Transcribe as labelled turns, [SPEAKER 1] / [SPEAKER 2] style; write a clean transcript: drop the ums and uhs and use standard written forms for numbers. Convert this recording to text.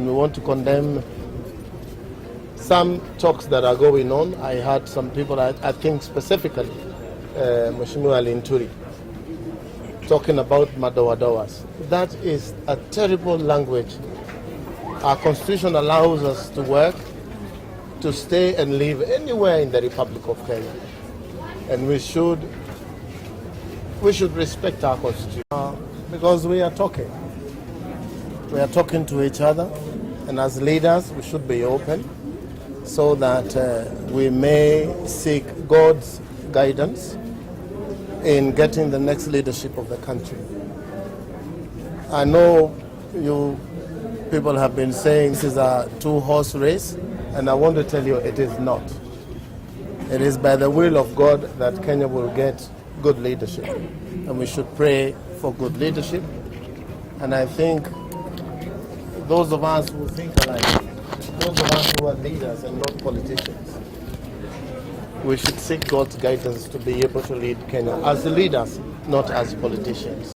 [SPEAKER 1] and we want to condemn some talks that are going on. I heard some people, I think specifically Mithika Linturi, talking about Madoadoas. That is a terrible language. Our constitution allows us to work, to stay and live anywhere in the Republic of Kenya. And we should respect our constitution because we are talking. We are talking to each other, and as leaders we should be open so that we may seek God's guidance in getting the next leadership of the country. I know you people have been saying this is a two-horse race, and I want to tell you it is not. It is by the will of God that Kenya will get good leadership, and we should pray for good leadership. And I think those of us who think alike, those of us who are leaders and not politicians, we should seek God's guidance to be able to lead Kenya as leaders, not as politicians.